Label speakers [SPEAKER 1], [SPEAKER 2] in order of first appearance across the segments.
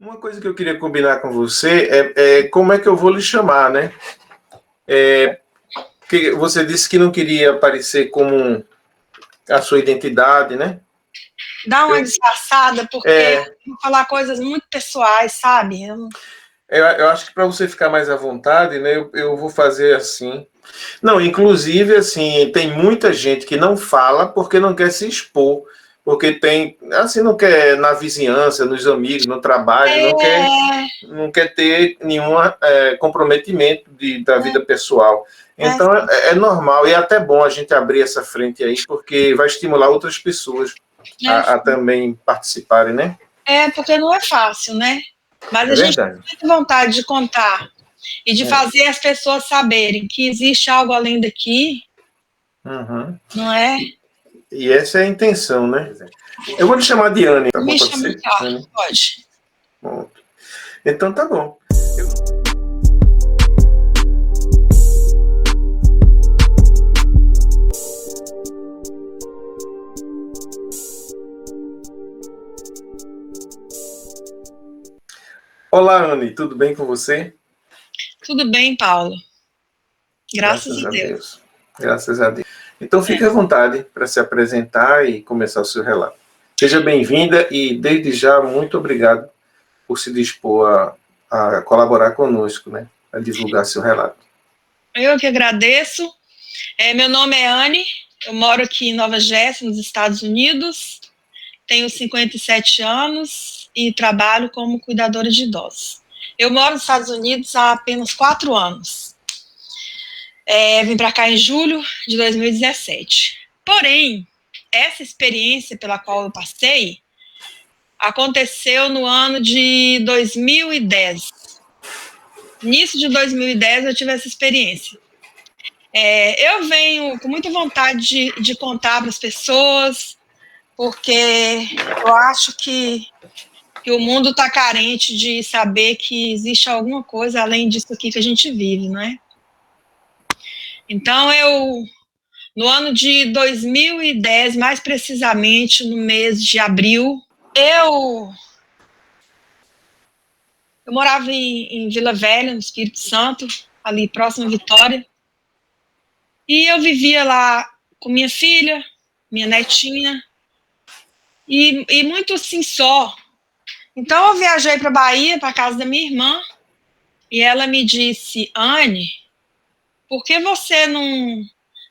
[SPEAKER 1] Uma coisa que eu queria combinar com você é como é que eu vou lhe chamar, né? Porque você disse que não queria aparecer como a sua identidade, né?
[SPEAKER 2] Dá uma
[SPEAKER 1] Eu,
[SPEAKER 2] disfarçada, porque
[SPEAKER 1] é,
[SPEAKER 2] eu vou falar coisas muito pessoais, sabe?
[SPEAKER 1] eu acho que para você ficar mais à vontade, né? Eu vou fazer assim. Não, inclusive, assim, tem muita gente que não fala porque não quer se expor, porque tem, assim, não quer na vizinhança, nos amigos, no trabalho,
[SPEAKER 2] É,
[SPEAKER 1] não quer ter nenhum comprometimento da vida pessoal. Então é normal e é até bom a gente abrir essa frente aí, porque vai estimular outras pessoas a também participarem, né?
[SPEAKER 2] porque não é fácil, né? Mas
[SPEAKER 1] É
[SPEAKER 2] a gente tem
[SPEAKER 1] verdade.
[SPEAKER 2] muita vontade de contar e de fazer as pessoas saberem que existe algo além daqui,
[SPEAKER 1] Uhum.
[SPEAKER 2] não é?
[SPEAKER 1] E essa é a intenção, né? Eu vou lhe chamar de Anne, tá bom?
[SPEAKER 2] Me
[SPEAKER 1] Pode
[SPEAKER 2] chama,
[SPEAKER 1] ser?
[SPEAKER 2] tá,
[SPEAKER 1] Anne.
[SPEAKER 2] pode.
[SPEAKER 1] Bom. Então tá bom. Olá, Anne, tudo bem com você?
[SPEAKER 2] Tudo bem, Paulo. Graças
[SPEAKER 1] Graças
[SPEAKER 2] a
[SPEAKER 1] a
[SPEAKER 2] Deus.
[SPEAKER 1] Deus. Graças a Deus. Então fique à vontade para se apresentar e começar o seu relato. Seja bem-vinda e, desde já, muito obrigado por se dispor a colaborar conosco, né? A divulgar seu relato.
[SPEAKER 2] Eu que agradeço. Meu nome é Anne, eu moro aqui em Nova Jersey, nos Estados Unidos. Tenho 57 anos e trabalho como cuidadora de idosos. Eu moro nos Estados Unidos há apenas 4 anos. Vim para cá em julho de 2017. Porém, essa experiência pela qual eu passei aconteceu no ano de 2010. Início de 2010 eu tive essa experiência. Eu venho com muita vontade de contar para as pessoas, porque eu acho que o mundo está carente de saber que existe alguma coisa além disso aqui que a gente vive, não é? Então, no ano de 2010, mais precisamente no mês de abril, eu morava em Vila Velha, no Espírito Santo, ali próximo a Vitória, e eu vivia lá com minha filha, minha netinha, e muito assim só. Então eu viajei para Bahia, para casa da minha irmã, e ela me disse: Anne, por que você não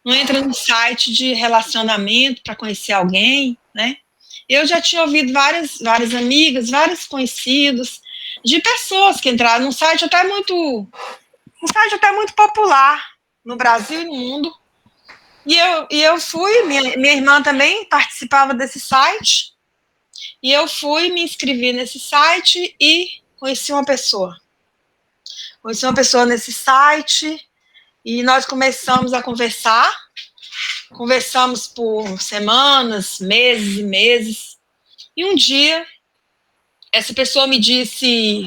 [SPEAKER 2] entra no site de relacionamento para conhecer alguém, né? Eu já tinha ouvido várias amigas, vários conhecidos, de pessoas que entraram num site até muito popular no Brasil e no mundo. E eu fui, minha irmã também participava desse site, e eu fui, me inscrevi nesse site e conheci uma pessoa. Conheci uma pessoa nesse site e nós começamos a conversar. Conversamos por semanas, meses e meses. E um dia, essa pessoa me disse: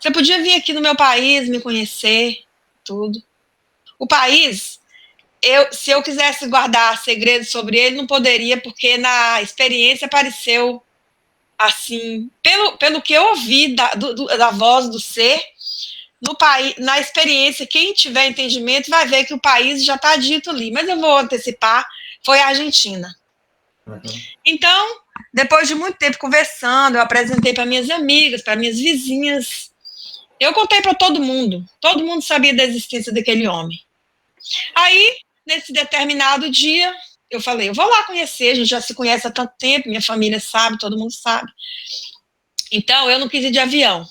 [SPEAKER 2] você podia vir aqui no meu país, me conhecer, tudo. O país, se eu quisesse guardar segredos sobre ele, não poderia, porque na experiência apareceu assim, pelo que eu ouvi da voz do ser, no país, na experiência, quem tiver entendimento vai ver que o país já está dito ali. Mas eu vou antecipar, foi a Argentina. Uhum. Então, depois de muito tempo conversando, eu apresentei para minhas amigas, para minhas vizinhas. Eu contei para todo mundo sabia da existência daquele homem. Aí, nesse determinado dia, eu falei, eu vou lá conhecer, a gente já se conhece há tanto tempo, minha família sabe, todo mundo sabe. Então, eu não quis ir de avião.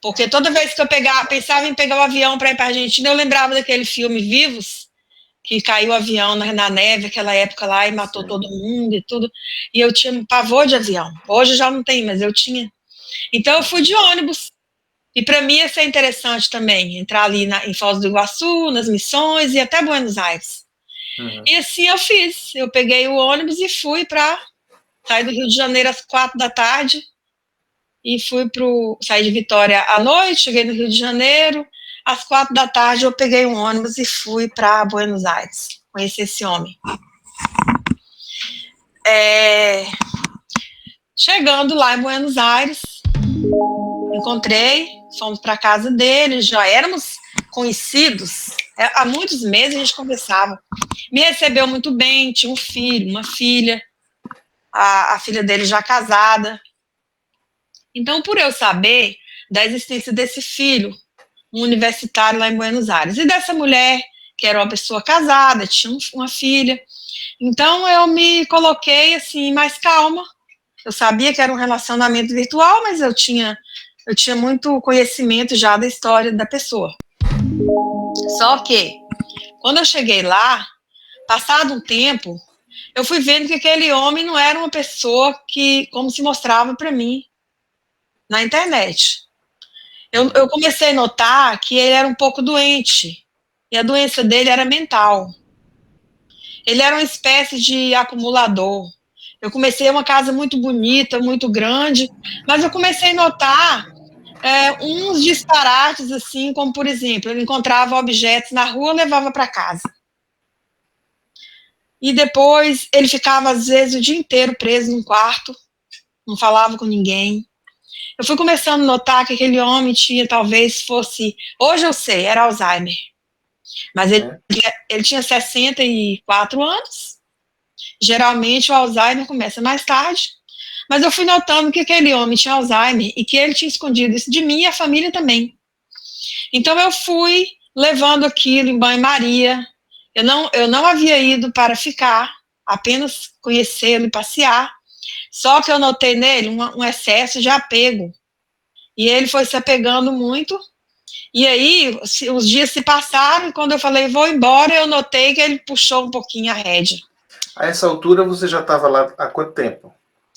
[SPEAKER 2] Porque toda vez que eu pensava em pegar o avião para ir para a Argentina, eu lembrava daquele filme Vivos, que caiu o avião na neve, aquela época lá, e matou todo mundo e tudo. E eu tinha um pavor de avião. Hoje já não tem, mas eu tinha. Então eu fui de ônibus. E para mim ia ser interessante também, entrar ali em Foz do Iguaçu, nas Missões e até Buenos Aires. Uhum. E assim eu fiz. Eu peguei o ônibus e fui para sair do Rio de Janeiro às 4 da tarde e saí de Vitória à noite, cheguei no Rio de Janeiro, às 4 da tarde eu peguei um ônibus e fui para Buenos Aires, conheci esse homem. Chegando lá em Buenos Aires, Encontrei, fomos para a casa dele, já éramos conhecidos. Há muitos meses a gente conversava. Me recebeu muito bem, tinha um filho, uma filha, a filha dele já casada. Então, por eu saber da existência desse filho, um universitário lá em Buenos Aires, e dessa mulher, que era uma pessoa casada, tinha uma filha, então eu me coloquei assim, mais calma. Eu sabia que era um relacionamento virtual, mas eu tinha muito conhecimento já da história da pessoa. Só que, quando eu cheguei lá, passado um tempo, eu fui vendo que aquele homem não era uma pessoa que, como se mostrava para mim na internet. Eu comecei a notar que ele era um pouco doente, e a doença dele era mental. Ele era uma espécie de acumulador. Eu comecei uma casa muito bonita, muito grande, mas eu comecei a notar uns disparates, assim, como, por exemplo, ele encontrava objetos na rua e levava para casa. E depois ele ficava, às vezes, o dia inteiro preso num quarto, não falava com ninguém. Eu fui começando a notar que aquele homem tinha, talvez fosse, hoje eu sei, era Alzheimer, mas ele tinha 64 anos. Geralmente o Alzheimer começa mais tarde, mas eu fui notando que aquele homem tinha Alzheimer e que ele tinha escondido isso de mim e a família também. Então eu fui levando aquilo em banho-maria. Eu não havia ido para ficar, apenas conhecê-lo e passear. Só que eu notei nele um excesso de apego. E ele foi se apegando muito. E aí, os dias se passaram, e quando eu falei, vou embora, eu notei que ele puxou um pouquinho a rédea.
[SPEAKER 1] A essa altura, você já estava lá há quanto tempo?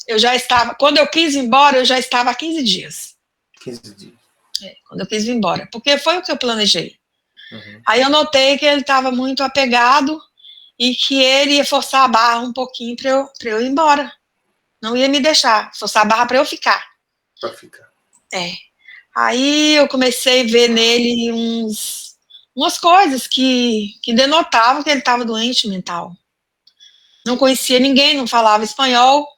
[SPEAKER 2] Eu já estava, quando eu quis ir embora, eu já estava há 15 dias.
[SPEAKER 1] 15 dias.
[SPEAKER 2] Quando eu quis ir embora, porque foi o que eu planejei. Aí eu notei que ele estava muito apegado e que ele ia forçar a barra um pouquinho para eu ir embora. Não ia me deixar, forçar a barra para eu ficar.
[SPEAKER 1] Para ficar.
[SPEAKER 2] Aí eu comecei a ver nele umas coisas que denotavam que ele estava doente mental. Não conhecia ninguém, não falava espanhol.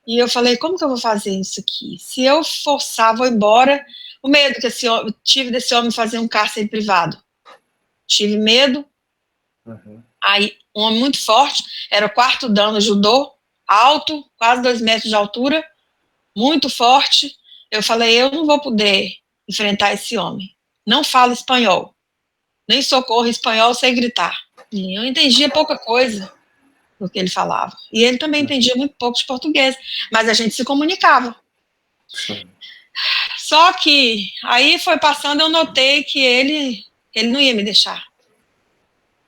[SPEAKER 2] E eu falei, como que eu vou fazer isso aqui? Se eu forçar, vou embora. O medo que eu tive desse homem fazer um cárcere privado. Tive medo. Aí, um homem muito forte, era o quarto dan, judô, alto, quase 2 metros de altura, muito forte. Eu falei, eu não vou poder enfrentar esse homem. Não falo espanhol. Nem socorro espanhol sem gritar. E eu entendia pouca coisa do que ele falava. E ele também entendia muito pouco de português. Mas a gente se comunicava.
[SPEAKER 1] Sim.
[SPEAKER 2] Só que aí foi passando, eu notei que ele não ia me deixar.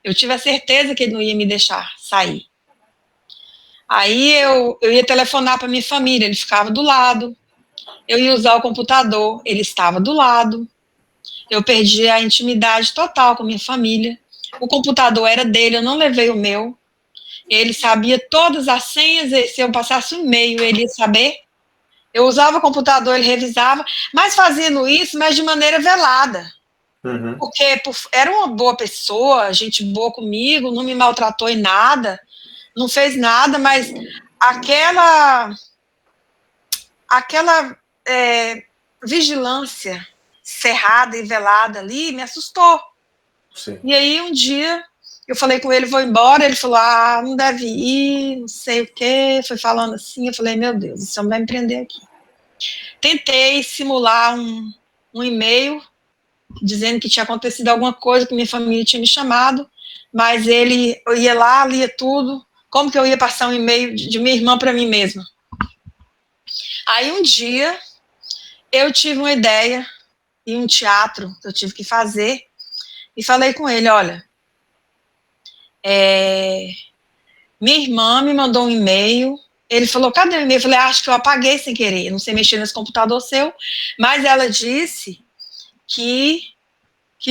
[SPEAKER 2] Eu tive a certeza que ele não ia me deixar sair. Aí eu ia telefonar para minha família, ele ficava do lado. Eu ia usar o computador, ele estava do lado. Eu perdi a intimidade total com minha família. O computador era dele, eu não levei o meu. Ele sabia todas as senhas, e se eu passasse um e-mail, ele ia saber. Eu usava o computador, ele revisava, mas fazendo isso, mas de maneira velada. Porque era uma boa pessoa, gente boa comigo, não me maltratou em nada, não fez nada, mas aquela vigilância cerrada e velada ali me assustou.
[SPEAKER 1] Sim.
[SPEAKER 2] E aí um dia eu falei com ele, vou embora, ele falou, não deve ir, não sei o quê, foi falando assim, eu falei, meu Deus, esse homem vai me prender aqui. Tentei simular um e-mail dizendo que tinha acontecido alguma coisa, que minha família tinha me chamado, mas eu ia lá, lia tudo, como que eu ia passar um e-mail de minha irmã para mim mesma? Aí um dia eu tive uma ideia em um teatro que eu tive que fazer e falei com ele, olha, minha irmã me mandou um e-mail, ele falou, cadê o e-mail? Eu falei, acho que eu apaguei sem querer, não sei mexer nesse computador seu, mas ela disse que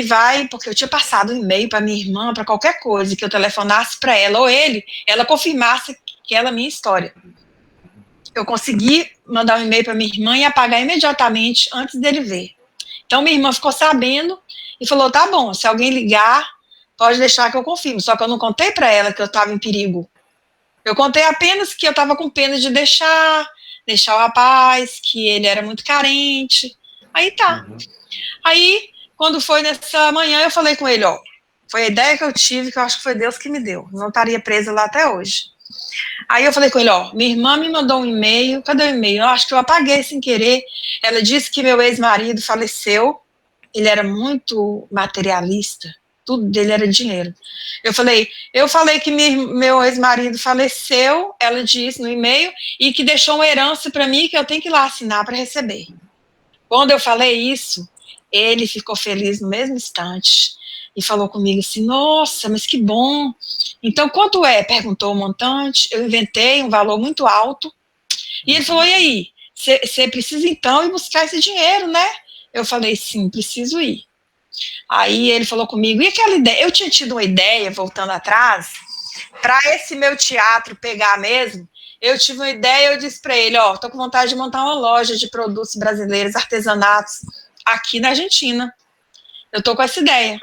[SPEAKER 2] vai, porque eu tinha passado um e-mail para minha irmã, para qualquer coisa, que eu telefonasse para ela ou ele, ela confirmasse que era a minha história. Eu consegui mandar um e-mail para minha irmã e apagar imediatamente antes dele ver. Então minha irmã ficou sabendo e falou, tá bom, se alguém ligar, pode deixar que eu confirmo. Só que eu não contei para ela que eu estava em perigo. Eu contei apenas que eu estava com pena de deixar, deixar o rapaz, que ele era muito carente. Aí tá. Aí, quando foi nessa manhã, eu falei com ele, ó, foi a ideia que eu tive, que eu acho que foi Deus que me deu. Não estaria presa lá até hoje. Aí eu falei com ele, ó, minha irmã me mandou um e-mail, cadê o e-mail? Eu acho que eu apaguei sem querer. Ela disse que meu ex-marido faleceu, ele era muito materialista, tudo dele era dinheiro. Eu falei que meu ex-marido faleceu, ela disse no e-mail, e que deixou uma herança para mim que eu tenho que ir lá assinar para receber. Quando eu falei isso, ele ficou feliz no mesmo instante e falou comigo assim, nossa, mas que bom. Então, quanto é? Perguntou o montante. Eu inventei um valor muito alto. E ele falou, e aí? Você precisa então ir buscar esse dinheiro, né? Eu falei, sim, preciso ir. Aí ele falou comigo, e aquela ideia? Eu tinha tido uma ideia, voltando atrás, para esse meu teatro pegar mesmo, eu tive uma ideia, eu disse para ele, ó, tô com vontade de montar uma loja de produtos brasileiros, artesanatos, aqui na Argentina. Eu tô com essa ideia.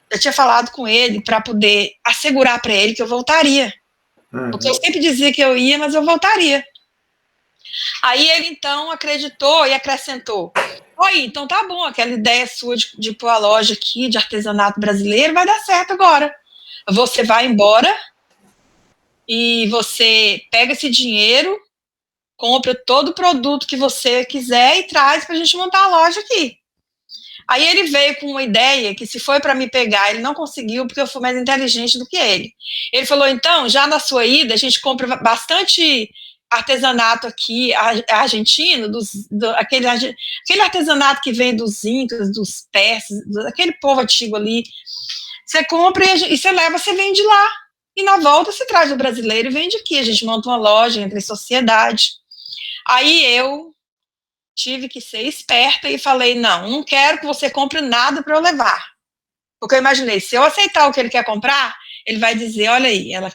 [SPEAKER 2] Eu tinha falado com ele para poder assegurar para ele que eu voltaria. Porque eu sempre dizia que eu ia, mas eu voltaria. Aí ele, então, acreditou e acrescentou. Oi, então tá bom, aquela ideia sua de pôr a loja aqui de artesanato brasileiro vai dar certo agora. Você vai embora e você pega esse dinheiro, compra todo o produto que você quiser e traz pra gente montar a loja aqui. Aí ele veio com uma ideia que se foi para me pegar, ele não conseguiu porque eu fui mais inteligente do que ele. Ele falou, então, já na sua ida, a gente compra bastante artesanato aqui, argentino, aquele artesanato que vem dos incas, dos persas, aquele povo antigo ali. Você compra e você leva, você vende lá. E na volta você traz o brasileiro e vende aqui. A gente monta uma loja entre sociedade. Aí eu tive que ser esperta e falei, não quero que você compre nada para eu levar. Porque eu imaginei, se eu aceitar o que ele quer comprar, ele vai dizer, olha aí, ela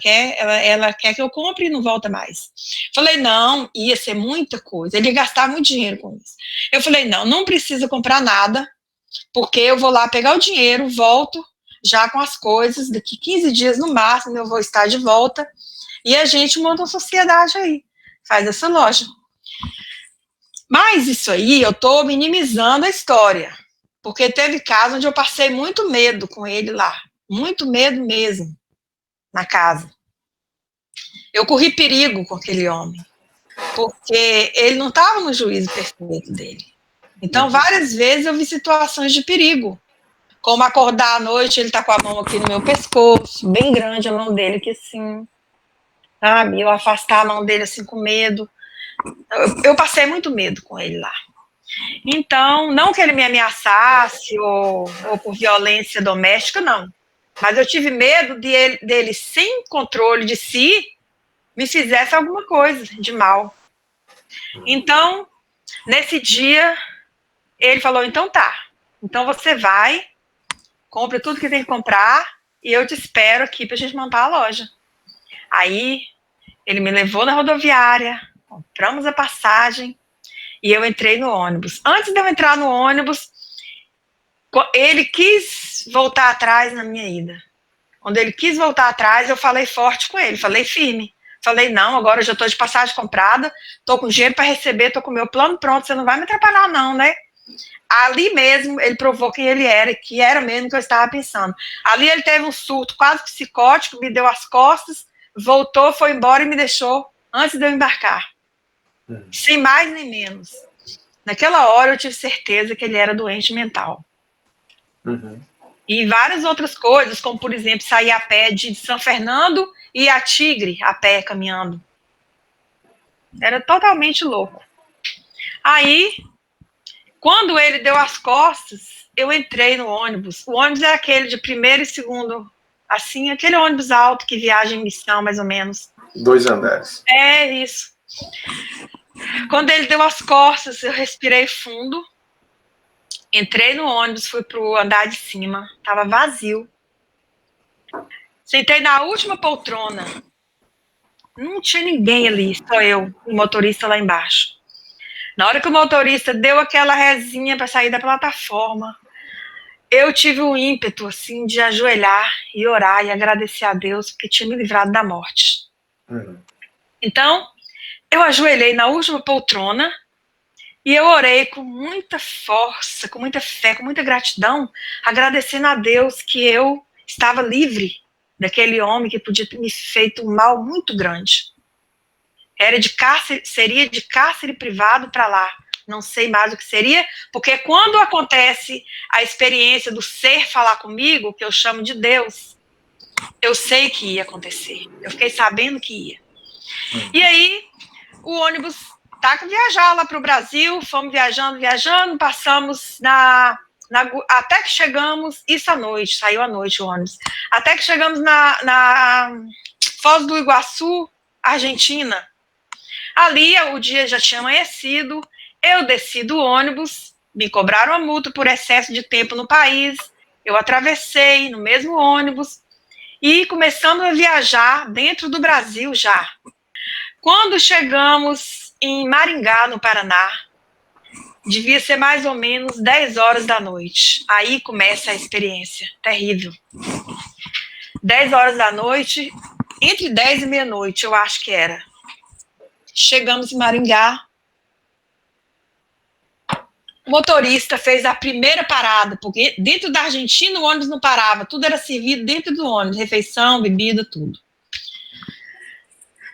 [SPEAKER 2] quer que eu compre e não volta mais. Falei, não, ia ser muita coisa, ele ia gastar muito dinheiro com isso. Eu falei, não precisa comprar nada, porque eu vou lá pegar o dinheiro, volto já com as coisas, daqui 15 dias no máximo eu vou estar de volta, e a gente monta uma sociedade aí, faz essa loja. Mas isso aí, eu estou minimizando a história, porque teve casos onde eu passei muito medo com ele lá, muito medo mesmo, na casa. Eu corri perigo com aquele homem, porque ele não estava no juízo perfeito dele. Então, várias vezes eu vi situações de perigo, como acordar à noite, ele está com a mão aqui no meu pescoço, bem grande a mão dele, que assim, sabe? Eu afastar a mão dele assim com medo. Eu passei muito medo com ele lá. Então, não que ele me ameaçasse ou por violência doméstica, não. Mas eu tive medo dele, sem controle de si, me fizesse alguma coisa de mal. Então, nesse dia, ele falou, então tá. Então você vai, compra tudo que tem que comprar e eu te espero aqui pra gente montar a loja. Aí, ele me levou na rodoviária, compramos a passagem, e eu entrei no ônibus. Antes de eu entrar no ônibus, ele quis voltar atrás na minha ida. Quando ele quis voltar atrás, eu falei forte com ele, falei firme. Falei, não, agora eu já estou de passagem comprada, estou com dinheiro para receber, estou com o meu plano pronto, você não vai me atrapalhar não, né? Ali mesmo, ele provou quem ele era, que era mesmo que eu estava pensando. Ali ele teve um surto quase psicótico, me deu as costas, voltou, foi embora e me deixou antes de eu embarcar. Sem mais nem menos. Naquela hora eu tive certeza que ele era doente mental. E várias outras coisas, como por exemplo, sair a pé de São Fernando e a Tigre a pé caminhando. Era totalmente louco. Aí, quando ele deu as costas, eu entrei no ônibus. O ônibus é aquele de primeiro e segundo, assim, aquele ônibus alto que viaja em missão, mais ou menos.
[SPEAKER 1] 2 andares.
[SPEAKER 2] É isso. Quando ele deu as costas, eu respirei fundo, entrei no ônibus, fui pro andar de cima, tava vazio. Sentei na última poltrona. Não tinha ninguém ali, só eu, o motorista lá embaixo. Na hora que o motorista deu aquela rezinha para sair da plataforma, eu tive um ímpeto, assim, de ajoelhar e orar e agradecer a Deus porque tinha me livrado da morte. Então, eu ajoelhei na última poltrona e eu orei com muita força, com muita fé, com muita gratidão, agradecendo a Deus que eu estava livre daquele homem que podia ter me feito um mal muito grande. Seria de cárcere privado para lá. Não sei mais o que seria, porque quando acontece a experiência do ser falar comigo, que eu chamo de Deus, eu sei que ia acontecer. Eu fiquei sabendo que ia. E aí, o ônibus tá que viajar lá para o Brasil, fomos viajando, passamos até que chegamos, isso à noite, saiu à noite o ônibus, até que chegamos na Foz do Iguaçu, Argentina. Ali o dia já tinha amanhecido, eu desci do ônibus, me cobraram a multa por excesso de tempo no país, eu atravessei no mesmo ônibus e começamos a viajar dentro do Brasil já. Quando chegamos em Maringá, no Paraná, devia ser mais ou menos 10 horas da noite. Aí começa a experiência terrível. 10 horas da noite, entre 10 e meia-noite, eu acho que era. Chegamos em Maringá. O motorista fez a primeira parada, porque dentro da Argentina o ônibus não parava, tudo era servido dentro do ônibus, refeição, bebida, tudo.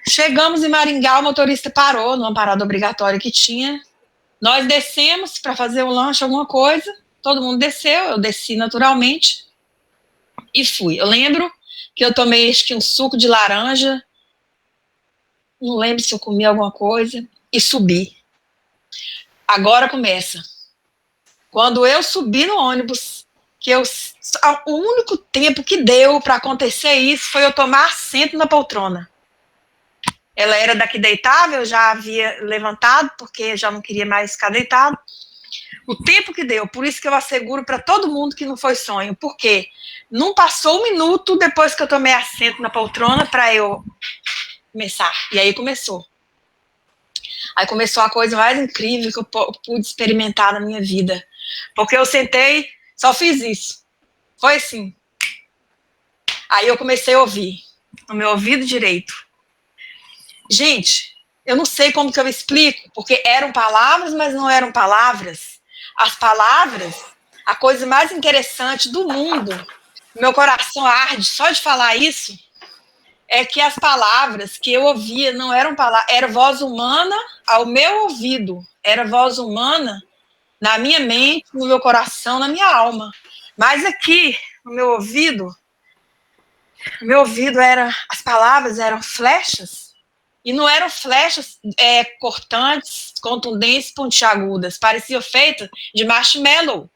[SPEAKER 2] Chegamos em Maringá, o motorista parou numa parada obrigatória que tinha. Nós descemos para fazer um lanche, alguma coisa. Todo mundo desceu, eu desci naturalmente e fui. Eu lembro que eu tomei, acho que um suco de laranja, não lembro se eu comi alguma coisa, e subi. Agora começa. Quando eu subi no ônibus, o único tempo que deu para acontecer isso foi eu tomar assento na poltrona. Ela era daqui deitável, eu já havia levantado, porque já não queria mais ficar deitado. O tempo que deu, por isso que eu asseguro para todo mundo que não foi sonho, porque não passou um minuto depois que eu tomei assento na poltrona para eu começar. E aí começou. Aí começou a coisa mais incrível que eu pude experimentar na minha vida. Porque eu sentei, só fiz isso. Foi assim. Aí eu comecei a ouvir, no meu ouvido direito. Gente, eu não sei como que eu explico, porque eram palavras, mas não eram palavras. As palavras, a coisa mais interessante do mundo, meu coração arde só de falar isso, é que as palavras que eu ouvia não eram palavras, era voz humana ao meu ouvido, era voz humana na minha mente, no meu coração, na minha alma. Mas aqui, no meu ouvido as palavras eram flechas, e não eram flechas cortantes, contundentes, pontiagudas, pareciam feitas de marshmallow.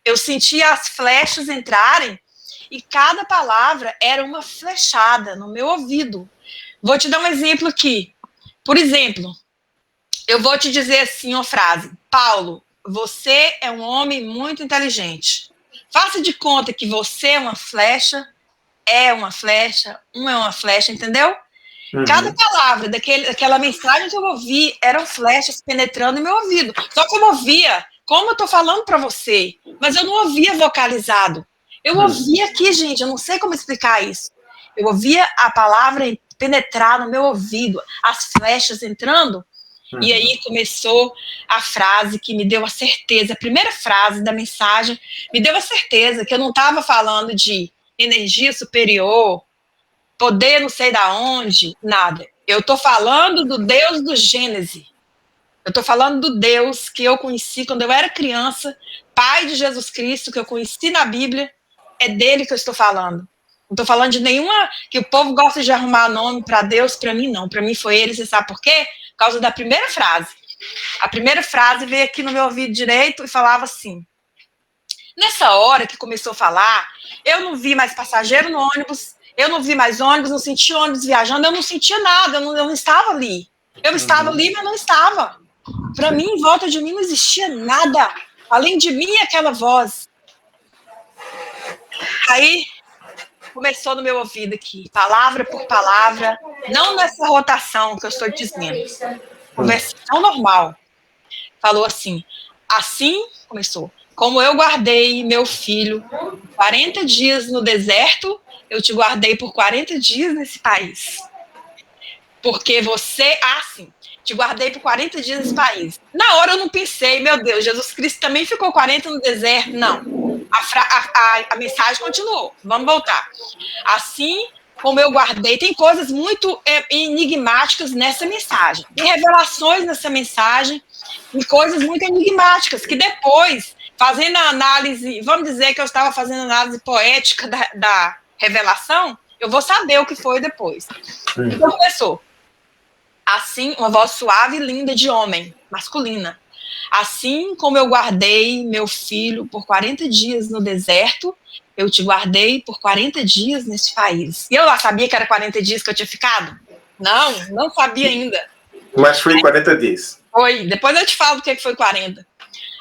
[SPEAKER 2] Eu sentia as flechas entrarem e cada palavra era uma flechada no meu ouvido. Vou te dar um exemplo aqui. Por exemplo, eu vou te dizer assim uma frase. Paulo, você é um homem muito inteligente. Faça de conta que você é uma flecha, uma é uma flecha, entendeu? Uhum. Cada palavra daquela mensagem que eu ouvi eram flechas penetrando em meu ouvido. Só que eu ouvia, como eu estou falando para você, mas eu não ouvia vocalizado. Eu ouvia aqui, gente, eu não sei como explicar isso. Eu ouvia a palavra penetrar no meu ouvido, as flechas entrando, e aí começou a frase que me deu a certeza, a primeira frase da mensagem me deu a certeza que eu não estava falando de energia superior, poder não sei da onde, nada. Eu estou falando do Deus do Gênesis. Eu estou falando do Deus que eu conheci quando eu era criança, Pai de Jesus Cristo, que eu conheci na Bíblia, é dele que eu estou falando. Não estou falando de nenhuma que o povo gosta de arrumar nome para Deus, para mim não. Para mim foi ele, você sabe por quê? Por causa da primeira frase. A primeira frase veio aqui no meu ouvido direito e falava assim: nessa hora que começou a falar, eu não vi mais passageiro no ônibus, eu não vi mais ônibus, não senti ônibus viajando, eu não sentia nada, eu não estava ali. Eu estava ali, mas não estava. Para mim, em volta de mim, não existia nada. Além de mim, aquela voz. Aí, começou no meu ouvido aqui, palavra por palavra, não nessa rotação que eu estou dizendo. Conversação normal. Falou assim, começou, como eu guardei meu filho 40 dias no deserto, eu te guardei por 40 dias nesse país. Porque você, te guardei por 40 dias nesse país. Na hora eu não pensei, meu Deus, Jesus Cristo também ficou 40 no deserto. Não. A mensagem continuou. Vamos voltar. Assim como eu guardei, tem coisas muito enigmáticas nessa mensagem. Tem revelações nessa mensagem e coisas muito enigmáticas que depois, fazendo a análise, vamos dizer que eu estava fazendo análise poética da revelação, eu vou saber o que foi depois. Então começou. Assim, uma voz suave e linda de homem, masculina. Assim como eu guardei meu filho por 40 dias no deserto, eu te guardei por 40 dias neste país. E eu lá sabia que era 40 dias que eu tinha ficado? Não sabia ainda.
[SPEAKER 1] Mas foi 40 dias.
[SPEAKER 2] Foi, depois eu te falo o que foi 40.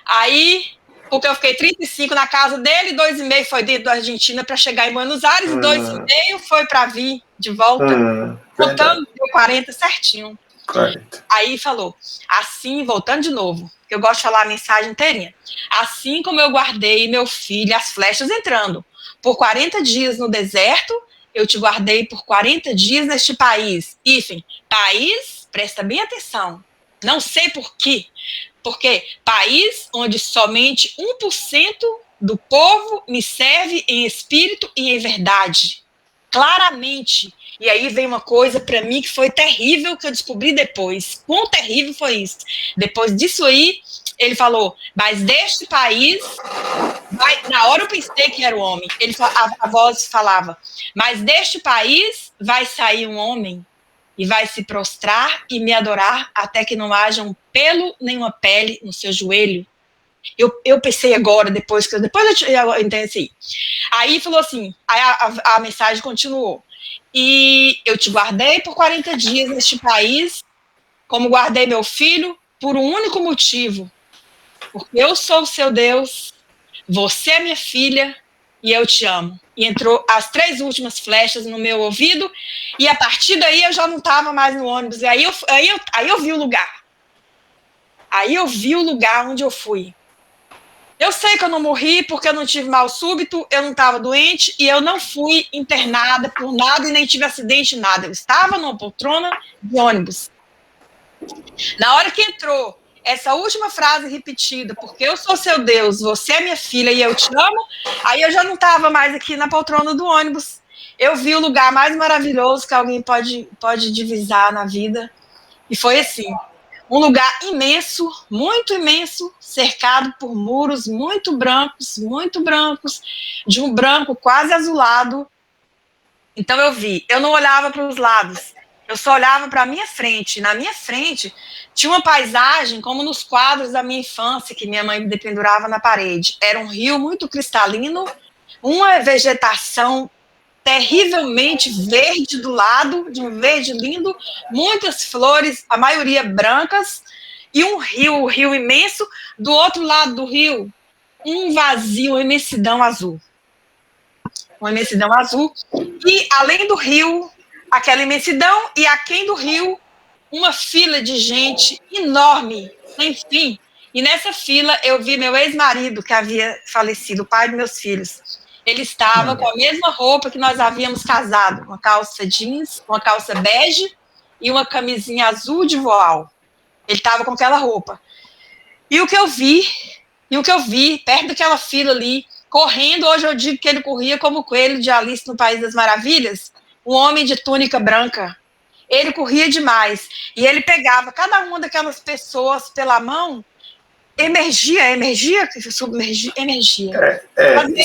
[SPEAKER 2] Aí, porque eu fiquei 35 na casa dele, 2,5 foi dentro da Argentina para chegar em Buenos Aires, e 2,5 foi para vir de volta, voltando, deu 40 certinho.
[SPEAKER 1] 40.
[SPEAKER 2] Aí falou, assim, voltando de novo, que eu gosto de falar a mensagem inteirinha. Assim como eu guardei meu filho, as flechas entrando, por 40 dias no deserto, eu te guardei por 40 dias neste país. Enfim, país, presta bem atenção. Não sei por quê. Porque país onde somente 1% do povo me serve em espírito e em verdade. Claramente. E aí vem uma coisa para mim que foi terrível, que eu descobri depois. Quão terrível foi isso? Depois disso aí, ele falou, mas deste país, na hora eu pensei que era o homem. A voz falava, mas deste país vai sair um homem e vai se prostrar e me adorar até que não haja um pelo nem uma pele no seu joelho. Eu pensei agora, depois eu entendi assim. Aí falou assim, aí a mensagem continuou. E eu te guardei por 40 dias neste país, como guardei meu filho, por um único motivo. Porque eu sou o seu Deus, você é minha filha e eu te amo. E entrou as 3 últimas flechas no meu ouvido, e a partir daí eu já não estava mais no ônibus. E aí eu vi o lugar. Aí eu vi o lugar onde eu fui. Eu sei que eu não morri porque eu não tive mal súbito, eu não estava doente e eu não fui internada por nada e nem tive acidente, nada. Eu estava numa poltrona de ônibus. Na hora que entrou essa última frase repetida, porque eu sou seu Deus, você é minha filha e eu te amo, aí eu já não estava mais aqui na poltrona do ônibus. Eu vi o lugar mais maravilhoso que alguém pode divisar na vida. E foi assim, um lugar imenso, muito imenso, cercado por muros muito brancos, de um branco quase azulado. Então eu não olhava para os lados, eu só olhava para a minha frente. Na minha frente tinha uma paisagem como nos quadros da minha infância que minha mãe me dependurava na parede. Era um rio muito cristalino, uma vegetação terrivelmente verde do lado, de um verde lindo, muitas flores, a maioria brancas, e um rio imenso. Do outro lado do rio, um vazio, uma imensidão azul. Uma imensidão azul. E além do rio, aquela imensidão, e aquém do rio, uma fila de gente enorme, sem fim. E nessa fila eu vi meu ex-marido, que havia falecido, o pai dos meus filhos. Ele estava com a mesma roupa que nós havíamos casado, uma calça jeans, uma calça bege e uma camisinha azul de voal. Ele estava com aquela roupa. E o que eu vi, perto daquela fila ali, correndo, hoje eu digo que ele corria como o coelho de Alice no País das Maravilhas, um homem de túnica branca. Ele corria demais. E ele pegava cada uma daquelas pessoas pela mão, emergia, submergia.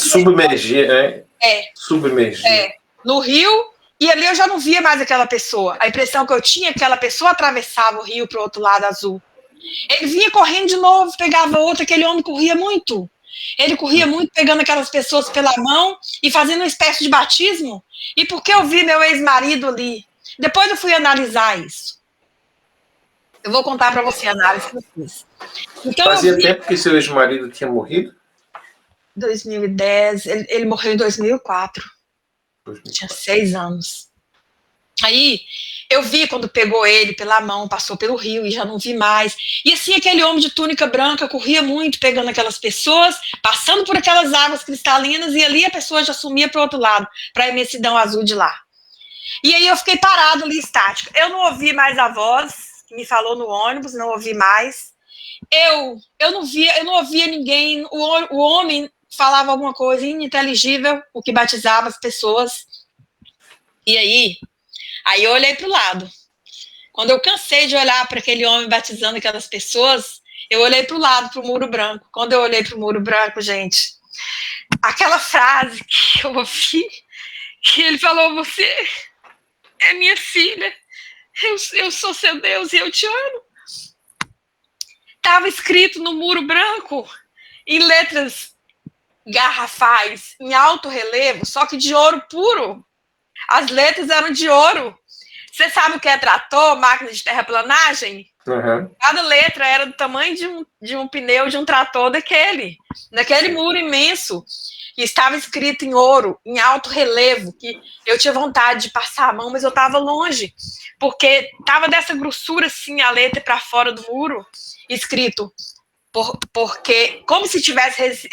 [SPEAKER 1] Submergia, né? Submergia.
[SPEAKER 2] No rio, e ali eu já não via mais aquela pessoa. A impressão que eu tinha é que aquela pessoa atravessava o rio para o outro lado azul. Ele vinha correndo de novo, pegava outra, aquele homem corria muito. Ele corria muito, pegando aquelas pessoas pela mão e fazendo uma espécie de batismo. E porque eu vi meu ex-marido ali, depois eu fui analisar isso. Eu vou contar para você a análise que eu fiz. Então,
[SPEAKER 1] Fazia tempo que seu ex-marido tinha morrido?
[SPEAKER 2] 2010, ele morreu em 2004. Tinha 6 anos. Aí eu vi quando pegou ele pela mão, passou pelo rio e já não vi mais. E assim, aquele homem de túnica branca corria muito, pegando aquelas pessoas, passando por aquelas águas cristalinas, e ali a pessoa já sumia para o outro lado, para a imensidão azul de lá. E aí eu fiquei parado ali, estática. Eu não ouvi mais a voz, que me falou no ônibus, não ouvi mais. Eu não ouvia ninguém, o homem falava alguma coisa ininteligível, o que batizava as pessoas. E aí eu olhei para o lado. Quando eu cansei de olhar para aquele homem batizando aquelas pessoas, eu olhei para o lado, para o muro branco. Quando eu olhei para o muro branco, gente, aquela frase que eu ouvi, que ele falou, você é minha filha, eu sou seu Deus e eu te amo. Estava escrito no muro branco, em letras garrafais, em alto relevo, só que de ouro puro. As letras eram de ouro. Você sabe o que é trator, máquina de terraplanagem?
[SPEAKER 1] Uhum.
[SPEAKER 2] Cada letra era do tamanho de um pneu de um trator daquele muro imenso. E estava escrito em ouro, em alto relevo, que eu tinha vontade de passar a mão, mas eu estava longe, porque estava dessa grossura assim, a letra para fora do muro, escrito, porque como se tivesse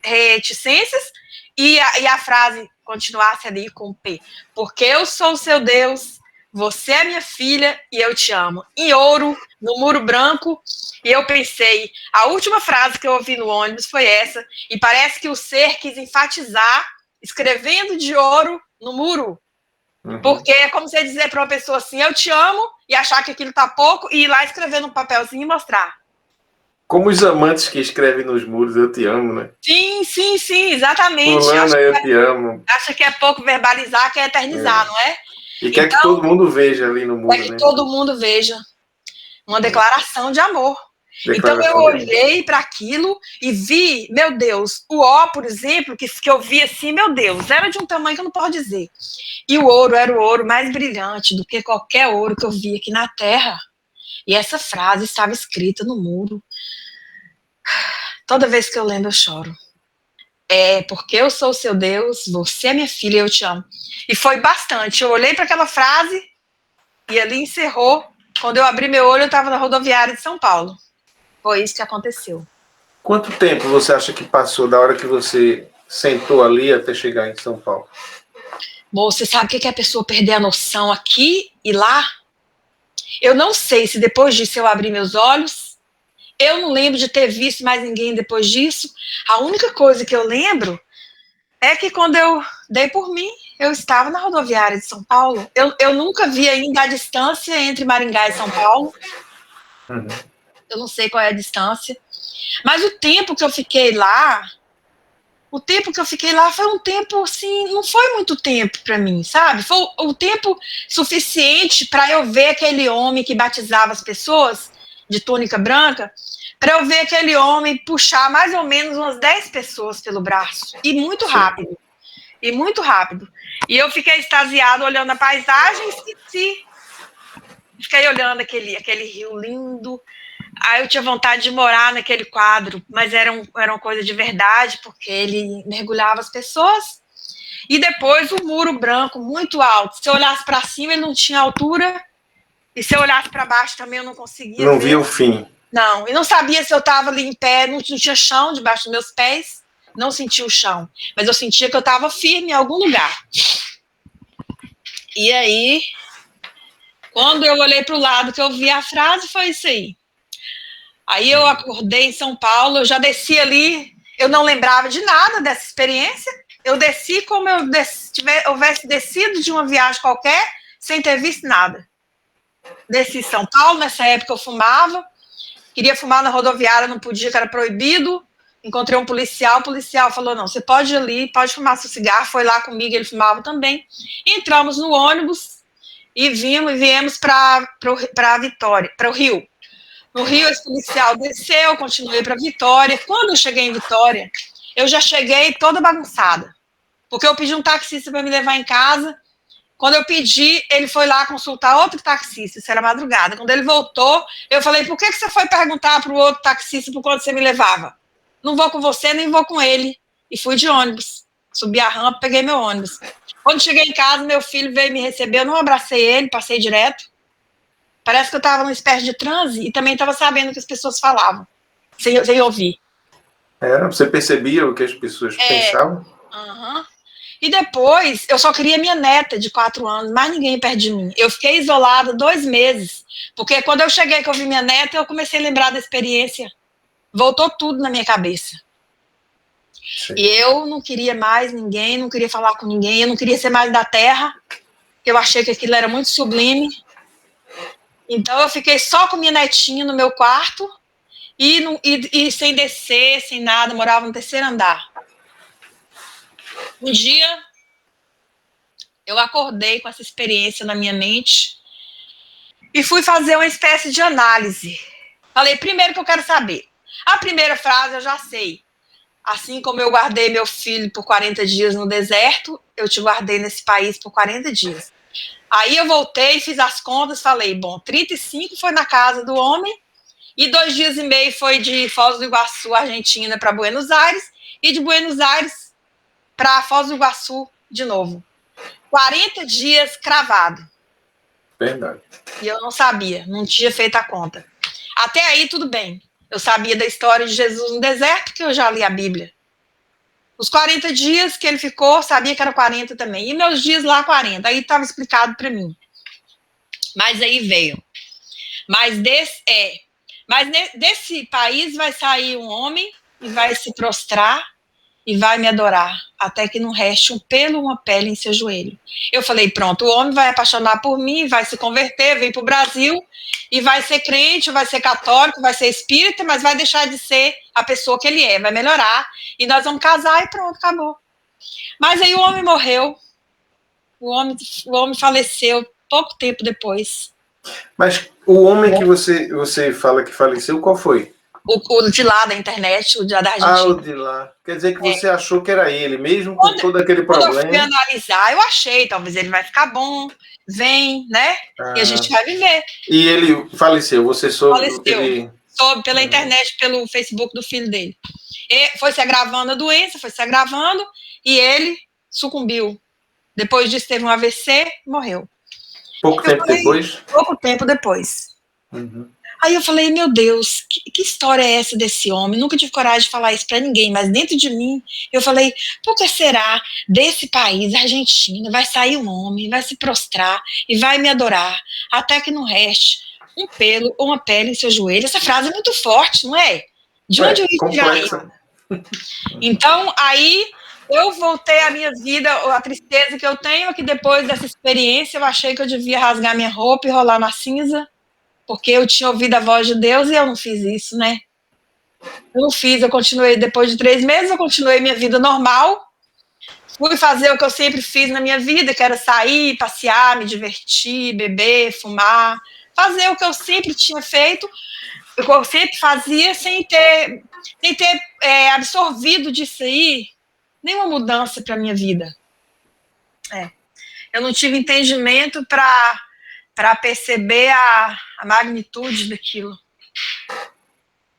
[SPEAKER 2] reticências, e a frase continuasse ali com P. Porque eu sou o seu Deus, você é minha filha e eu te amo. Em ouro, no muro branco, e eu pensei, a última frase que eu ouvi no ônibus foi essa, e parece que o ser quis enfatizar, escrevendo de ouro no muro. Uhum. Porque é como você dizer para uma pessoa assim, eu te amo, e achar que aquilo tá pouco, e ir lá escrever num papelzinho e mostrar.
[SPEAKER 1] Como os amantes que escrevem nos muros, eu te amo, né?
[SPEAKER 2] Sim, exatamente.
[SPEAKER 1] Fulana, eu te amo.
[SPEAKER 2] Acha que é pouco verbalizar, quer eternizar, não é?
[SPEAKER 1] E quer que todo mundo veja ali no muro,
[SPEAKER 2] né? Quer que todo mundo veja. Uma declaração de amor. Então eu olhei para aquilo e vi, meu Deus, o ó, por exemplo, que eu vi assim, meu Deus, era de um tamanho que eu não posso dizer. E o ouro era o ouro mais brilhante do que qualquer ouro que eu vi aqui na terra. E essa frase estava escrita no muro. Toda vez que eu lembro, eu choro. É porque eu sou o seu Deus, você é minha filha e eu te amo. E foi bastante. Eu olhei para aquela frase e ali encerrou. Quando eu abri meu olho, eu estava na rodoviária de São Paulo. Foi isso que aconteceu.
[SPEAKER 1] Quanto tempo você acha que passou da hora que você sentou ali até chegar em São Paulo?
[SPEAKER 2] Bom, você sabe o que é a pessoa perder a noção aqui e lá? Eu não sei se depois disso eu abri meus olhos. Eu não lembro de ter visto mais ninguém depois disso. A única coisa que eu lembro é que quando eu dei por mim, eu estava na rodoviária de São Paulo. Eu nunca vi ainda a distância entre Maringá e São Paulo. Uhum. Eu não sei qual é a distância. Mas o tempo que eu fiquei lá, foi um tempo, assim, não foi muito tempo para mim, sabe? Foi o tempo suficiente para eu ver aquele homem que batizava as pessoas de túnica branca, para eu ver aquele homem puxar mais ou menos umas 10 pessoas pelo braço. E muito rápido. E eu fiquei extasiada olhando a paisagem e esqueci. Fiquei olhando aquele rio lindo. Aí eu tinha vontade de morar naquele quadro, mas era uma coisa de verdade, porque ele mergulhava as pessoas. E depois o muro branco, muito alto. Se eu olhasse para cima, ele não tinha altura. E se eu olhasse para baixo também, eu não conseguia
[SPEAKER 1] ver. Não via o fim.
[SPEAKER 2] Não, e não sabia se eu estava ali em pé, não tinha chão debaixo dos meus pés, não sentia o chão, mas eu sentia que eu estava firme em algum lugar. E aí, quando eu olhei para o lado que eu vi a frase, foi isso aí. Aí eu acordei em São Paulo, eu já desci ali, eu não lembrava de nada dessa experiência, eu desci como eu houvesse descido de uma viagem qualquer, sem ter visto nada. Desci em São Paulo, nessa época eu fumava, queria fumar na rodoviária, não podia, que era proibido. Encontrei um policial, o policial falou, não, você pode ir ali, pode fumar seu cigarro, foi lá comigo, ele fumava também. Entramos no ônibus e viemos para Vitória, para o Rio. No Rio, esse policial desceu, continuei para Vitória. Quando eu cheguei em Vitória, eu já cheguei toda bagunçada, porque eu pedi um taxista para me levar em casa. Quando eu pedi, ele foi lá consultar outro taxista, isso era madrugada. Quando ele voltou, eu falei, por que você foi perguntar para o outro taxista por quanto você me levava? Não vou com você, nem vou com ele. E fui de ônibus. Subi a rampa, peguei meu ônibus. Quando cheguei em casa, meu filho veio me receber, eu não abracei ele, passei direto. Parece que eu estava numa espécie de transe e também estava sabendo o que as pessoas falavam, sem ouvir.
[SPEAKER 1] Você percebia o que as pessoas pensavam?
[SPEAKER 2] Aham. E depois, eu só queria minha neta de 4 anos, mais ninguém perto de mim. Eu fiquei isolada 2 meses, porque quando eu cheguei que eu vi minha neta, eu comecei a lembrar da experiência. Voltou tudo na minha cabeça. Sim. E eu não queria mais ninguém, não queria falar com ninguém, eu não queria ser mais da terra, eu achei que aquilo era muito sublime. Então eu fiquei só com minha netinha no meu quarto e sem descer, sem nada, morava no 3º andar. Um dia, eu acordei com essa experiência na minha mente e fui fazer uma espécie de análise. Falei, primeiro que eu quero saber. A primeira frase eu já sei. Assim como eu guardei meu filho por 40 dias no deserto, eu te guardei nesse país por 40 dias. Aí eu voltei, fiz as contas, falei, bom, 35 foi na casa do homem e 2 dias e meio foi de Foz do Iguaçu, Argentina, para Buenos Aires e de Buenos Aires para Foz do Iguaçu de novo. 40 dias cravado.
[SPEAKER 1] Verdade.
[SPEAKER 2] E eu não sabia, não tinha feito a conta. Até aí, tudo bem. Eu sabia da história de Jesus no deserto, que eu já li a Bíblia. Os 40 dias que ele ficou, sabia que era 40 também. E meus dias lá, 40. Aí estava explicado para mim. Mas aí veio. Mas desse país vai sair um homem e vai se prostrar e vai me adorar, até que não reste um pelo, uma pele em seu joelho. Eu falei, pronto, o homem vai apaixonar por mim, vai se converter, vem para o Brasil, e vai ser crente, vai ser católico, vai ser espírita, mas vai deixar de ser a pessoa que ele é, vai melhorar, e nós vamos casar e pronto, acabou. Mas aí o homem morreu, o homem faleceu pouco tempo depois.
[SPEAKER 1] Mas o homem que você fala que faleceu, qual foi?
[SPEAKER 2] O de lá da internet, o da Argentina.
[SPEAKER 1] Ah, o de lá. Quer dizer que você achou que era ele, mesmo com todo aquele problema?
[SPEAKER 2] Quando eu fui analisar, eu achei, talvez ele vai ficar bom, vem, né? E a gente vai viver.
[SPEAKER 1] E ele faleceu, você soube?
[SPEAKER 2] Faleceu, soube pela internet, pelo Facebook do filho dele. E foi se agravando a doença, foi se agravando, e ele sucumbiu. Depois disso teve um AVC e morreu.
[SPEAKER 1] Pouco tempo depois?
[SPEAKER 2] Pouco tempo depois.
[SPEAKER 1] Uhum.
[SPEAKER 2] Aí eu falei, meu Deus, que história é essa desse homem? Nunca tive coragem de falar isso para ninguém, mas dentro de mim, eu falei, por que será desse país, Argentina, vai sair um homem, vai se prostrar e vai me adorar, até que não reste um pelo ou uma pele em seu joelho? Essa frase é muito forte, não é? De onde eu ia tirar isso? Então, aí eu voltei à minha vida, a tristeza que eu tenho é que depois dessa experiência, eu achei que eu devia rasgar minha roupa e rolar na cinza, porque eu tinha ouvido a voz de Deus e eu não fiz isso, né? Eu não fiz, eu continuei, depois de 3 meses, eu continuei minha vida normal, fui fazer o que eu sempre fiz na minha vida, que era sair, passear, me divertir, beber, fumar, fazer o que eu sempre tinha feito, o que eu sempre fazia, sem ter absorvido disso aí nenhuma mudança para a minha vida. Eu não tive entendimento para perceber a magnitude daquilo.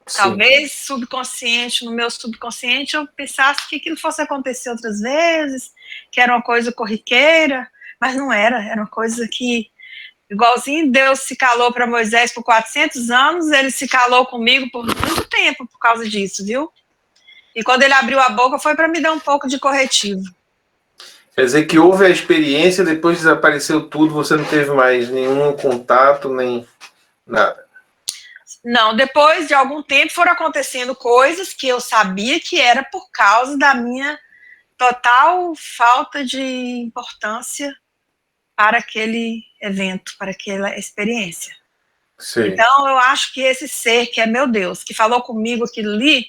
[SPEAKER 2] Sim. Talvez subconsciente, no meu subconsciente, eu pensasse que aquilo fosse acontecer outras vezes, que era uma coisa corriqueira, mas não era uma coisa que, igualzinho Deus se calou para Moisés por 400 anos, ele se calou comigo por muito tempo por causa disso, viu? E quando ele abriu a boca foi para me dar um pouco de corretivo.
[SPEAKER 1] Quer dizer que houve a experiência, depois desapareceu tudo, você não teve mais nenhum contato, nem nada?
[SPEAKER 2] Não, depois de algum tempo foram acontecendo coisas que eu sabia que era por causa da minha total falta de importância para aquele evento, para aquela experiência. Sim. Então, eu acho que esse ser, que é meu Deus, que falou comigo aquilo ali,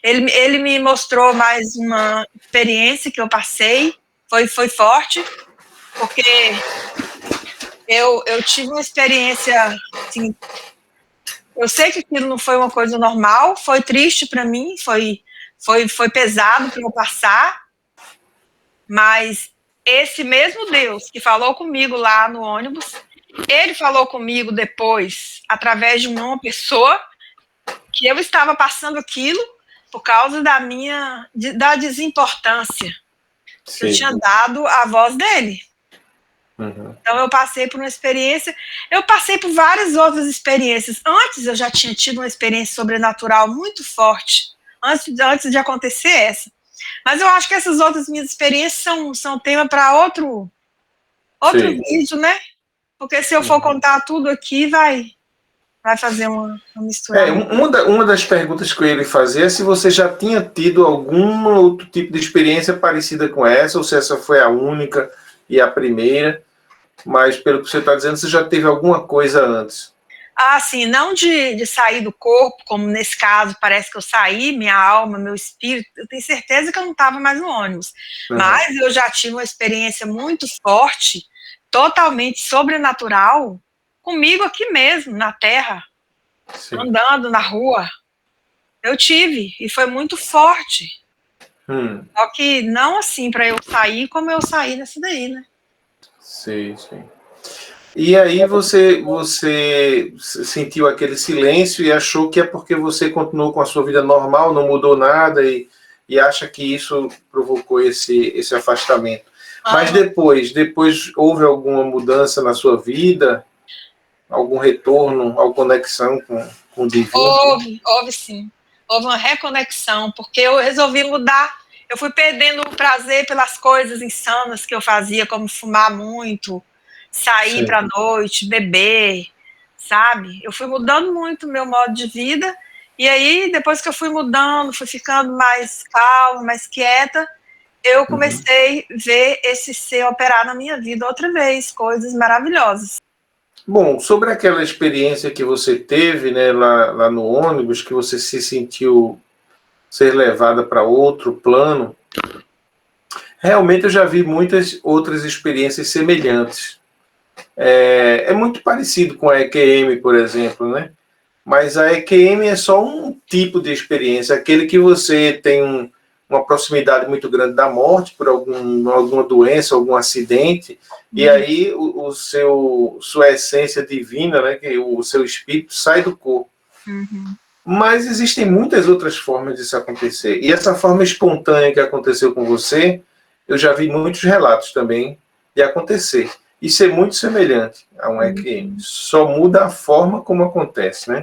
[SPEAKER 2] ele me mostrou mais uma experiência que eu passei, foi forte, porque eu tive uma experiência, assim, eu sei que aquilo não foi uma coisa normal, foi triste para mim, foi pesado para eu passar, mas esse mesmo Deus que falou comigo lá no ônibus, ele falou comigo depois, através de uma pessoa, que eu estava passando aquilo por causa da desimportância. Sim. Que eu tinha dado à voz dele. Uhum. Então eu passei por uma experiência, eu passei por várias outras experiências. Antes eu já tinha tido uma experiência sobrenatural muito forte, antes de acontecer essa. Mas eu acho que essas outras minhas experiências são tema para outro vídeo, né? Porque se eu for contar tudo aqui, vai fazer uma mistura.
[SPEAKER 1] Uma das perguntas que eu ia lhe fazer é se você já tinha tido algum outro tipo de experiência parecida com essa, ou se essa foi a única e a primeira, mas pelo que você está dizendo, você já teve alguma coisa antes.
[SPEAKER 2] Ah, sim, não de sair do corpo, como nesse caso, parece que eu saí, minha alma, meu espírito, eu tenho certeza que eu não estava mais no ônibus. Mas eu já tive uma experiência muito forte, totalmente sobrenatural, comigo aqui mesmo, na Terra, andando na rua. Eu tive, e foi muito forte. Só que não assim para eu sair como eu saí nessa daí, né?
[SPEAKER 1] Sim. E aí você sentiu aquele silêncio e achou que é porque você continuou com a sua vida normal, não mudou nada e acha que isso provocou esse afastamento. Mas depois houve alguma mudança na sua vida? Algum retorno, alguma conexão com o divino?
[SPEAKER 2] Houve sim. Houve uma reconexão, porque eu resolvi mudar. Eu fui perdendo o prazer pelas coisas insanas que eu fazia, como fumar muito, sair para a noite, beber, sabe? Eu fui mudando muito o meu modo de vida. E aí, depois que eu fui mudando, fui ficando mais calma, mais quieta, eu comecei a ver esse ser operar na minha vida outra vez, coisas maravilhosas.
[SPEAKER 1] Bom, sobre aquela experiência que você teve, né, lá no ônibus, que você se sentiu ser levada para outro plano, realmente eu já vi muitas outras experiências semelhantes. É muito parecido com a EQM, por exemplo, né? Mas a EQM é só um tipo de experiência, aquele que você tem uma proximidade muito grande da morte por alguma doença, algum acidente, e aí sua essência divina, né, que o seu espírito sai do corpo. Mas existem muitas outras formas disso acontecer. E essa forma espontânea que aconteceu com você, eu já vi muitos relatos também de acontecer. Isso é muito semelhante a um EQM. Só muda a forma como acontece, né?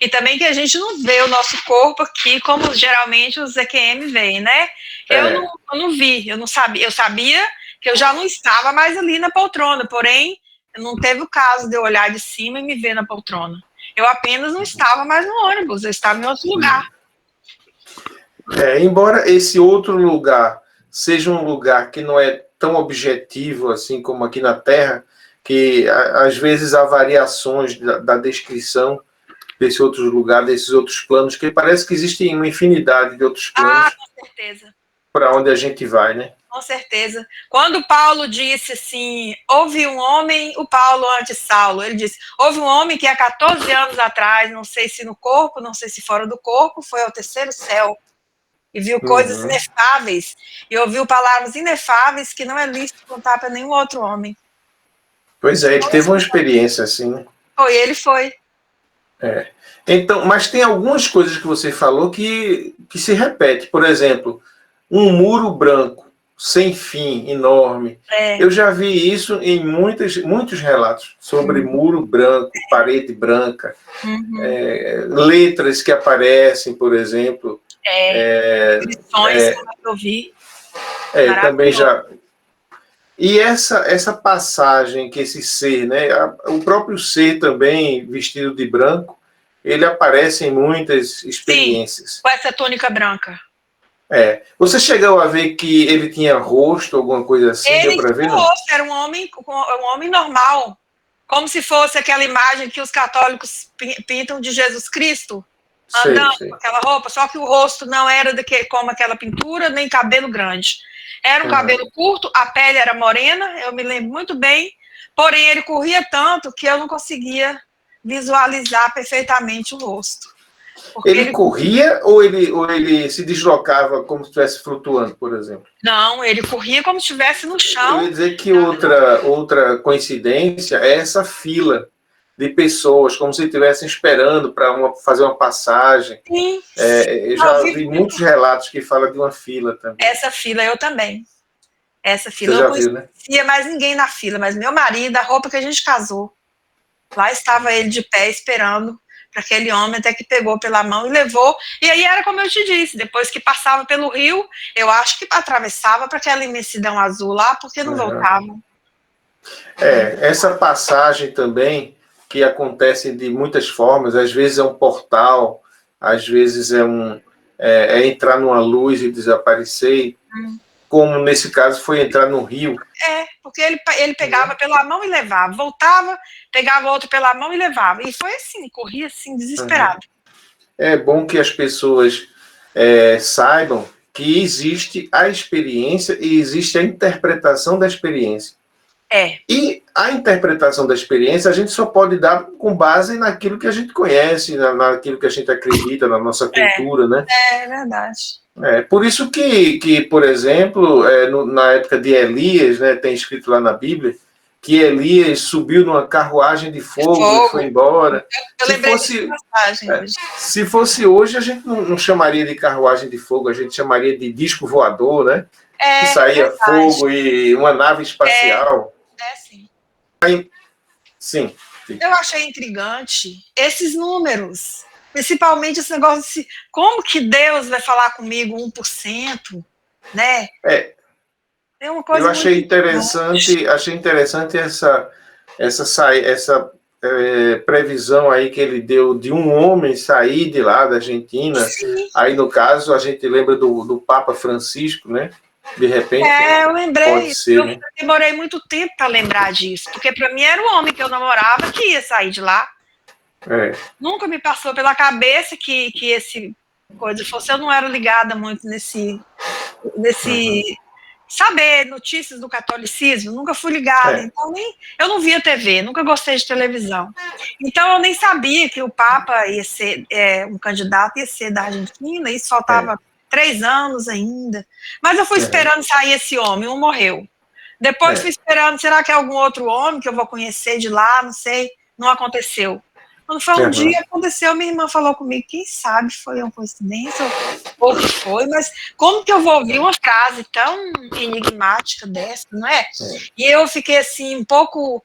[SPEAKER 2] E também que a gente não vê o nosso corpo aqui como geralmente os EQM veem, né? Eu não vi, eu não sabia. Eu sabia que eu já não estava mais ali na poltrona, porém, não teve o caso de eu olhar de cima e me ver na poltrona. Eu apenas não estava mais no ônibus, eu estava em outro lugar.
[SPEAKER 1] Embora esse outro lugar seja um lugar que não é tão objetivo assim como aqui na Terra, que às vezes há variações da descrição desse outro lugar, desses outros planos, que parece que existem uma infinidade de outros planos.
[SPEAKER 2] Com certeza.
[SPEAKER 1] Para onde a gente vai, né?
[SPEAKER 2] Com certeza. Quando Paulo disse assim, houve um homem, o Paulo antes Saulo, ele disse, houve um homem que há 14 anos atrás, não sei se no corpo, não sei se fora do corpo, foi ao terceiro céu e viu coisas inefáveis, e ouviu palavras inefáveis que não é lícito contar para nenhum outro homem.
[SPEAKER 1] Pois é, ele teve uma experiência assim.
[SPEAKER 2] Ele foi.
[SPEAKER 1] Então, mas tem algumas coisas que você falou que se repete. Por exemplo, um muro branco, sem fim, enorme. Eu já vi isso em muitos relatos sobre muro branco, parede branca, letras que aparecem, por exemplo.
[SPEAKER 2] Inscrições que eu vi.
[SPEAKER 1] Também já. E essa passagem que esse ser, né, o próprio ser também vestido de branco, ele aparece em muitas experiências.
[SPEAKER 2] Sim, com essa túnica branca.
[SPEAKER 1] Você chegou a ver que ele tinha rosto, alguma coisa assim?
[SPEAKER 2] Ele
[SPEAKER 1] deu para ver, não?
[SPEAKER 2] rosto, era um homem normal, como se fosse aquela imagem que os católicos pintam de Jesus Cristo, andando com aquela roupa, só que o rosto não era como aquela pintura, nem cabelo grande. Era um cabelo curto, a pele era morena, eu me lembro muito bem, porém ele corria tanto que eu não conseguia visualizar perfeitamente o rosto.
[SPEAKER 1] Ele corria ou ele se deslocava como se estivesse flutuando, por exemplo?
[SPEAKER 2] Não, ele corria como se estivesse no chão.
[SPEAKER 1] Eu ia dizer que outra coincidência é essa fila de pessoas, como se estivessem esperando para fazer uma passagem.
[SPEAKER 2] Sim.
[SPEAKER 1] Eu já vi muitos relatos que falam de uma fila também.
[SPEAKER 2] Essa fila eu também. Essa fila
[SPEAKER 1] Você já
[SPEAKER 2] eu não
[SPEAKER 1] viu, né?
[SPEAKER 2] conhecia mais ninguém na fila, mas meu marido, a roupa que a gente casou, lá estava ele de pé esperando para aquele homem, até que pegou pela mão e levou. E aí era como eu te disse, depois que passava pelo rio, eu acho que atravessava para aquela imensidão azul lá, porque não voltavam.
[SPEAKER 1] Essa passagem também, que acontece de muitas formas, às vezes é um portal, às vezes é entrar numa luz e desaparecer, como nesse caso foi entrar no rio.
[SPEAKER 2] Porque ele pegava pela mão e levava, voltava, pegava outro pela mão e levava. E foi assim, corria assim, desesperado.
[SPEAKER 1] É bom que as pessoas saibam que existe a experiência e existe a interpretação da experiência. E a interpretação da experiência a gente só pode dar com base naquilo que a gente conhece, naquilo que a gente acredita, na nossa cultura, né?
[SPEAKER 2] É verdade.
[SPEAKER 1] Por isso que por exemplo, na época de Elias, né, tem escrito lá na Bíblia, que Elias subiu numa carruagem de fogo e foi embora. Se fosse hoje, a gente não chamaria de carruagem de fogo, a gente chamaria de disco voador, né? Que saía fogo e uma nave espacial.
[SPEAKER 2] Sim.
[SPEAKER 1] Sim.
[SPEAKER 2] Eu achei intrigante esses números, principalmente esse negócio de como que Deus vai falar comigo 1%, né? É uma coisa
[SPEAKER 1] eu achei interessante essa previsão aí que ele deu de um homem sair de lá da Argentina.
[SPEAKER 2] Sim.
[SPEAKER 1] Aí, no caso, a gente lembra do Papa Francisco, né? De repente,
[SPEAKER 2] eu lembrei.
[SPEAKER 1] Pode ser, né?
[SPEAKER 2] Demorei muito tempo para lembrar disso, porque para mim era o homem que eu namorava que ia sair de lá. Nunca me passou pela cabeça que esse coisa fosse. Eu não era ligada muito nesse saber notícias do catolicismo, nunca fui ligada. Então, eu não via TV, nunca gostei de televisão. Então, eu nem sabia que o Papa ia ser um candidato, ia ser da Argentina, isso faltava 3 anos ainda. Mas eu fui esperando sair esse homem, um morreu. Depois fui esperando, será que é algum outro homem que eu vou conhecer de lá? Não sei, não aconteceu. Quando foi um dia, aconteceu, minha irmã falou comigo, quem sabe foi uma coincidência ou o que foi, mas como que eu vou ouvir uma frase tão enigmática dessa, não é? E eu fiquei assim, um pouco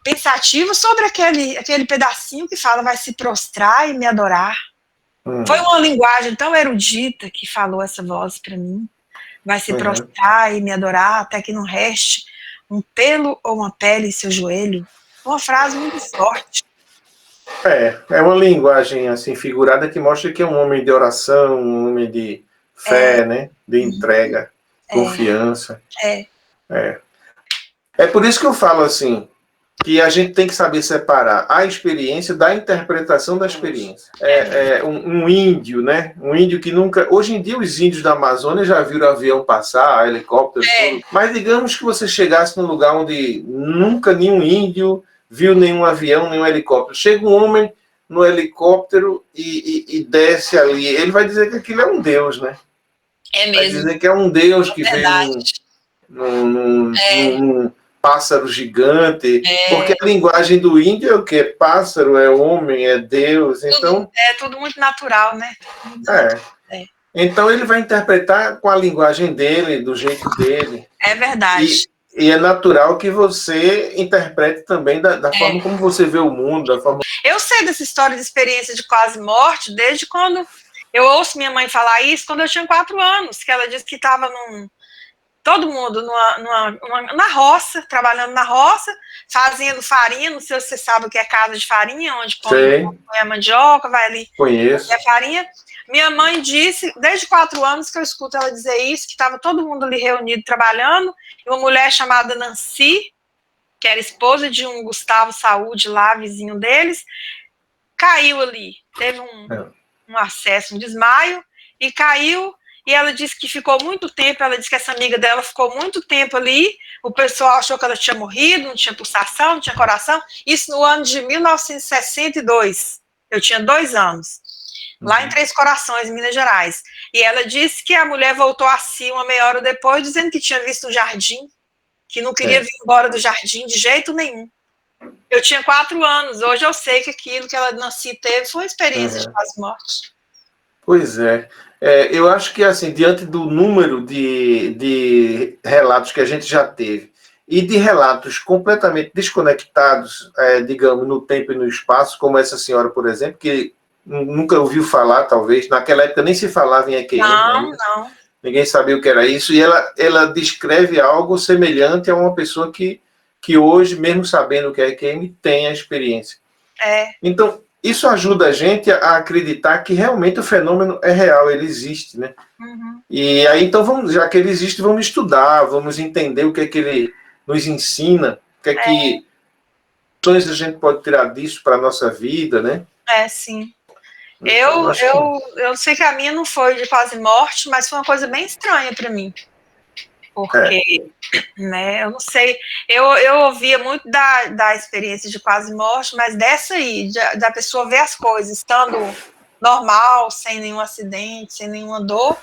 [SPEAKER 2] pensativa sobre aquele pedacinho que fala, vai se prostrar e me adorar. Foi uma linguagem tão erudita que falou essa voz para mim, vai se prostrar e me adorar até que não reste um pelo ou uma pele em seu joelho. Uma frase muito forte.
[SPEAKER 1] É uma linguagem assim figurada que mostra que é um homem de oração, um homem de fé, né? De entrega, confiança. É por isso que eu falo assim, que a gente tem que saber separar a experiência da interpretação da experiência. Um índio, né? Um índio que nunca... Hoje em dia, os índios da Amazônia já viram avião passar, helicóptero, tudo. Mas digamos que você chegasse num lugar onde nunca nenhum índio viu nenhum avião, nenhum helicóptero. Chega um homem no helicóptero e desce ali. Ele vai dizer que aquilo é um deus, né?
[SPEAKER 2] É mesmo.
[SPEAKER 1] Vai dizer que é um deus que veio num pássaro gigante, porque a linguagem do índio é o quê? Pássaro, é homem, é Deus, então...
[SPEAKER 2] É tudo muito natural, né?
[SPEAKER 1] Então ele vai interpretar com a linguagem dele, do jeito dele.
[SPEAKER 2] É verdade.
[SPEAKER 1] E é natural que você interprete também da forma como você vê o mundo, da forma...
[SPEAKER 2] Eu sei dessa história de experiência de quase morte desde quando eu ouço minha mãe falar isso, quando eu tinha 4 anos, que ela disse que estava todo mundo na roça, trabalhando na roça, fazendo farinha, não sei se você sabe o que é casa de farinha, onde põe a mandioca, vai ali,
[SPEAKER 1] Conheço.
[SPEAKER 2] a farinha. Minha mãe disse, desde 4 anos que eu escuto ela dizer isso, que estava todo mundo ali reunido trabalhando, e uma mulher chamada Nancy, que era esposa de um Gustavo Saúde lá, vizinho deles, caiu ali, teve um acesso, um desmaio, e caiu. E ela disse que ficou muito tempo, ela disse que essa amiga dela ficou muito tempo ali, o pessoal achou que ela tinha morrido, não tinha pulsação, não tinha coração, isso no ano de 1962, eu tinha 2 anos, lá em Três Corações, em Minas Gerais, e ela disse que a mulher voltou a si uma meia hora depois, dizendo que tinha visto um jardim, que não queria vir embora do jardim de jeito nenhum. Eu tinha 4 anos, hoje eu sei que aquilo que ela teve foi uma experiência de quase morte.
[SPEAKER 1] Pois é. Eu acho que, assim, diante do número de relatos que a gente já teve e de relatos completamente desconectados, digamos, no tempo e no espaço, como essa senhora, por exemplo, que nunca ouviu falar, talvez, naquela época nem se falava em EQM ainda, ninguém sabia o que era isso, e ela descreve algo semelhante a uma pessoa que hoje, mesmo sabendo o que é EQM, tem a experiência. Então, isso ajuda a gente a acreditar que realmente o fenômeno é real, ele existe, né? E aí, então, já que ele existe, vamos estudar, vamos entender o que é que ele nos ensina, o que é que a gente pode tirar disso para a nossa vida, né?
[SPEAKER 2] Sim.
[SPEAKER 1] Então,
[SPEAKER 2] eu sei que a minha não foi de quase morte, mas foi uma coisa bem estranha para mim. Porque, né, eu não sei, eu ouvia muito da experiência de quase morte, mas dessa aí, da pessoa ver as coisas estando normal, sem nenhum acidente, sem nenhuma dor,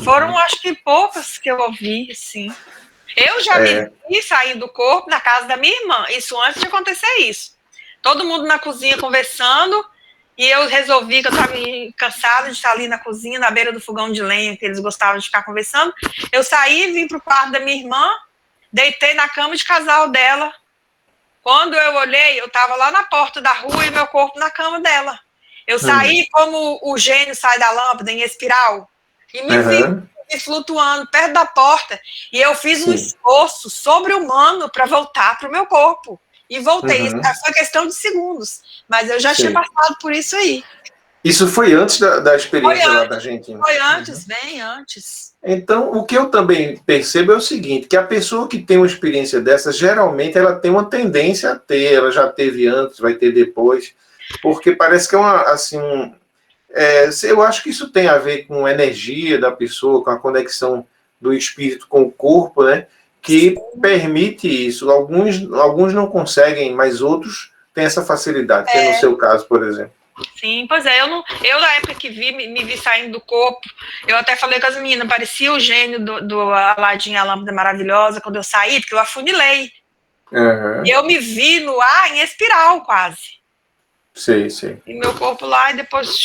[SPEAKER 2] foram, acho que, poucas que eu ouvi, assim. Eu já me vi sair do corpo na casa da minha irmã, isso antes de acontecer isso. Todo mundo na cozinha conversando, e eu resolvi que eu estava cansada de estar ali na cozinha, na beira do fogão de lenha, que eles gostavam de ficar conversando. Eu saí, vim para o quarto da minha irmã, deitei na cama de casal dela. Quando eu olhei, eu estava lá na porta da rua e meu corpo na cama dela. Eu saí como o gênio sai da lâmpada, em espiral, e me vi flutuando perto da porta. E eu fiz um esforço sobre-humano para voltar para o meu corpo. E voltei. Foi questão de segundos. Mas eu já tinha passado por isso aí.
[SPEAKER 1] Isso foi antes da experiência lá da Argentina?
[SPEAKER 2] Foi antes, bem antes.
[SPEAKER 1] Então, o que eu também percebo é o seguinte, que a pessoa que tem uma experiência dessa, geralmente ela tem uma tendência a ter, ela já teve antes, vai ter depois, porque parece que é uma, assim, eu acho que isso tem a ver com a energia da pessoa, com a conexão do espírito com o corpo, né? Que permite isso. Alguns não conseguem, mas outros têm essa facilidade, que é no seu caso, por exemplo.
[SPEAKER 2] Sim, pois é, eu na época que me vi saindo do corpo, eu até falei com as meninas, parecia o gênio do Aladim, a lâmpada maravilhosa, quando eu saí, porque eu afunilei. Eu me vi no ar em espiral, quase.
[SPEAKER 1] Sei.
[SPEAKER 2] E meu corpo lá, e depois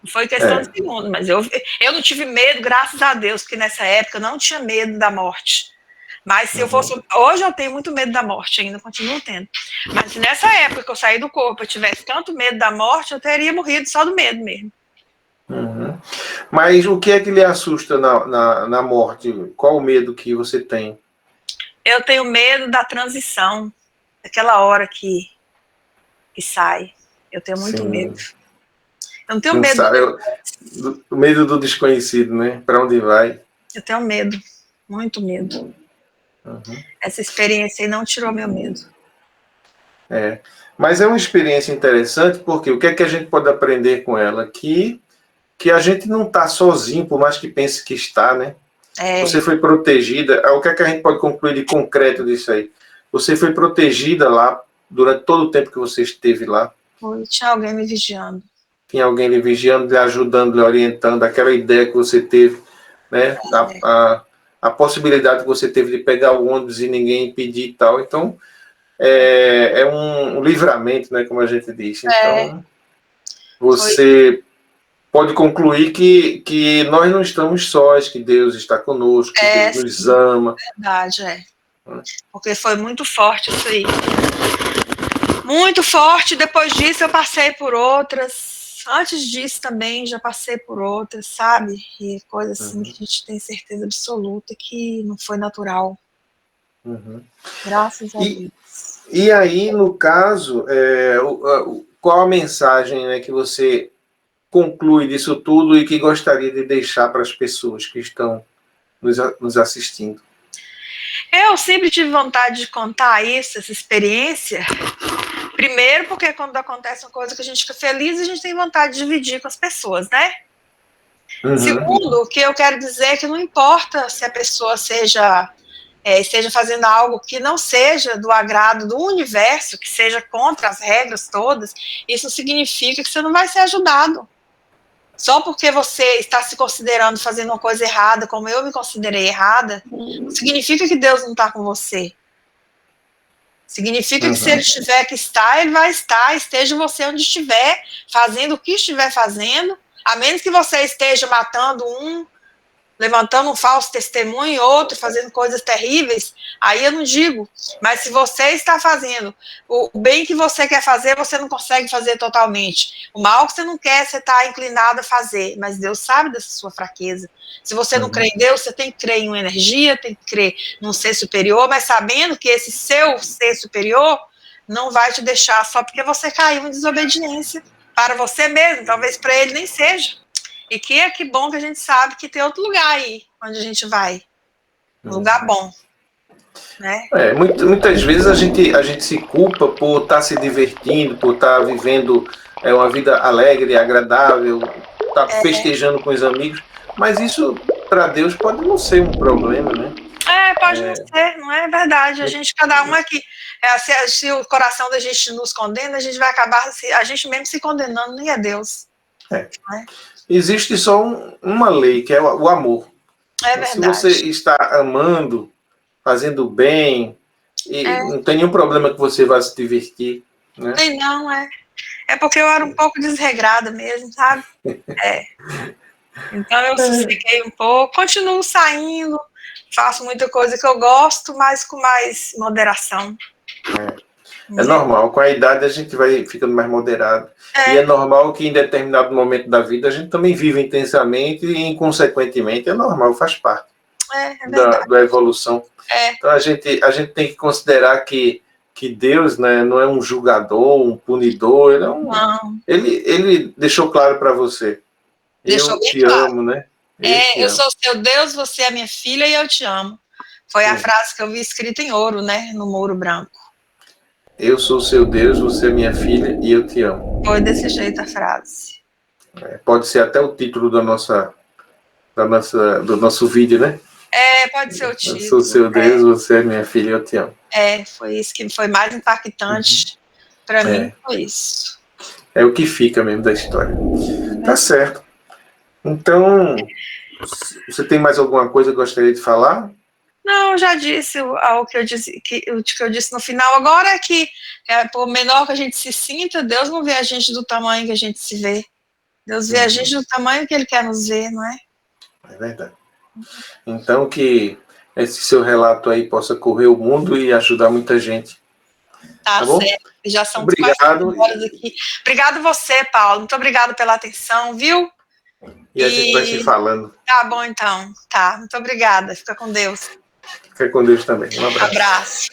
[SPEAKER 2] foi questão de segundos, mas eu não tive medo, graças a Deus, porque nessa época eu não tinha medo da morte. Mas se eu fosse... Hoje eu tenho muito medo da morte, ainda continuo tendo. Mas se nessa época que eu saí do corpo eu tivesse tanto medo da morte, eu teria morrido só do medo mesmo.
[SPEAKER 1] Mas o que é que lhe assusta na morte? Qual o medo que você tem?
[SPEAKER 2] Eu tenho medo da transição, daquela hora que sai. Eu tenho muito medo. Eu não tenho medo.
[SPEAKER 1] O medo do desconhecido, né? Para onde vai?
[SPEAKER 2] Eu tenho medo, muito medo. Essa experiência aí não tirou meu medo.
[SPEAKER 1] Mas é uma experiência interessante, porque o que é que a gente pode aprender com ela? Que a gente não está sozinho, por mais que pense que está, né? Você foi protegida. O que é que a gente pode concluir de concreto disso aí? Você foi protegida lá durante todo o tempo que você esteve lá.
[SPEAKER 2] Tinha alguém me vigiando.
[SPEAKER 1] Tinha alguém lhe vigiando, lhe ajudando, lhe orientando, aquela ideia que você teve, né? A possibilidade que você teve de pegar o ônibus e ninguém impedir e tal. Então, é um livramento, né? Como a gente disse. Então, você pode concluir que nós não estamos sós, que Deus está conosco, que Deus nos ama.
[SPEAKER 2] Verdade, Porque foi muito forte isso aí. Muito forte. Depois disso eu passei por outras. Antes disso também já passei por outras, sabe? E coisas assim que a gente tem certeza absoluta que não foi natural. Graças a Deus.
[SPEAKER 1] E aí, no caso, qual a mensagem, né, que você conclui disso tudo e que gostaria de deixar para as pessoas que estão nos assistindo?
[SPEAKER 2] Eu sempre tive vontade de contar isso, essa experiência. Primeiro, porque quando acontece uma coisa que a gente fica feliz, a gente tem vontade de dividir com as pessoas, né? Segundo, o que eu quero dizer é que não importa se a pessoa esteja fazendo algo que não seja do agrado do universo, que seja contra as regras todas, isso significa que você não vai ser ajudado. Só porque você está se considerando fazendo uma coisa errada, como eu me considerei errada, significa que Deus não está com você. Significa que se ele tiver que estar, ele vai estar, esteja você onde estiver, fazendo o que estiver fazendo, a menos que você esteja matando um, levantando um falso testemunho e outro fazendo coisas terríveis, aí eu não digo. Mas se você está fazendo o bem que você quer fazer, você não consegue fazer totalmente. O mal que você não quer, você está inclinado a fazer. Mas Deus sabe dessa sua fraqueza. Se você não crê em Deus, você tem que crer em uma energia, tem que crer num ser superior, mas sabendo que esse seu ser superior não vai te deixar só porque você caiu em desobediência para você mesmo, talvez para ele nem seja. E que bom que a gente sabe que tem outro lugar aí, onde a gente vai. Um lugar bom. Né?
[SPEAKER 1] Muitas vezes a gente se culpa por estar se divertindo, por estar vivendo uma vida alegre, agradável, estar festejando com os amigos, mas isso para Deus pode não ser um problema, né?
[SPEAKER 2] Pode não ser, não é verdade. A gente, cada um aqui, se o coração da gente nos condena, a gente vai acabar, a gente mesmo se condenando, nem é Deus.
[SPEAKER 1] Né? Existe só uma lei, que é o amor.
[SPEAKER 2] É verdade.
[SPEAKER 1] Se você está amando, fazendo bem, e não tem nenhum problema que você vá se divertir. Né?
[SPEAKER 2] Tem não, É porque eu era um pouco desregrada mesmo, sabe? Então eu sosseguei um pouco, continuo saindo, faço muita coisa que eu gosto, mas com mais moderação.
[SPEAKER 1] É normal, com a idade a gente vai ficando mais moderado. E é normal que em determinado momento da vida a gente também viva intensamente e, inconsequentemente, é normal, faz parte da evolução. Então a gente tem que considerar que Deus, né, não é um julgador, um punidor, ele deixou claro para você. Eu te amo, né?
[SPEAKER 2] Eu sou seu Deus, você é minha filha e eu te amo. Foi a frase que eu vi escrita em ouro, né, no muro branco.
[SPEAKER 1] Eu sou seu Deus, você é minha filha e eu te amo.
[SPEAKER 2] Foi desse jeito a frase.
[SPEAKER 1] Pode ser até o título do nosso vídeo, né?
[SPEAKER 2] Pode ser o título.
[SPEAKER 1] Eu sou seu Deus, você é minha filha e eu te amo.
[SPEAKER 2] Foi isso que foi mais impactante para mim, foi isso.
[SPEAKER 1] É o que fica mesmo da história. Tá certo. Então, você tem mais alguma coisa que gostaria de falar?
[SPEAKER 2] Não, eu já disse o que eu disse no final. Agora é que, por menor que a gente se sinta, Deus não vê a gente do tamanho que a gente se vê. Deus vê a gente do tamanho que Ele quer nos ver, não é?
[SPEAKER 1] É verdade. Então, que esse seu relato aí possa correr o mundo e ajudar muita gente.
[SPEAKER 2] Tá certo. Já são quase 2 horas aqui. Obrigado você, Paulo. Muito obrigado pela atenção, viu?
[SPEAKER 1] E a gente vai se falando.
[SPEAKER 2] Tá bom, então. Tá. Muito obrigada. Fica com Deus.
[SPEAKER 1] Fica com Deus também. Um abraço.
[SPEAKER 2] Abraço.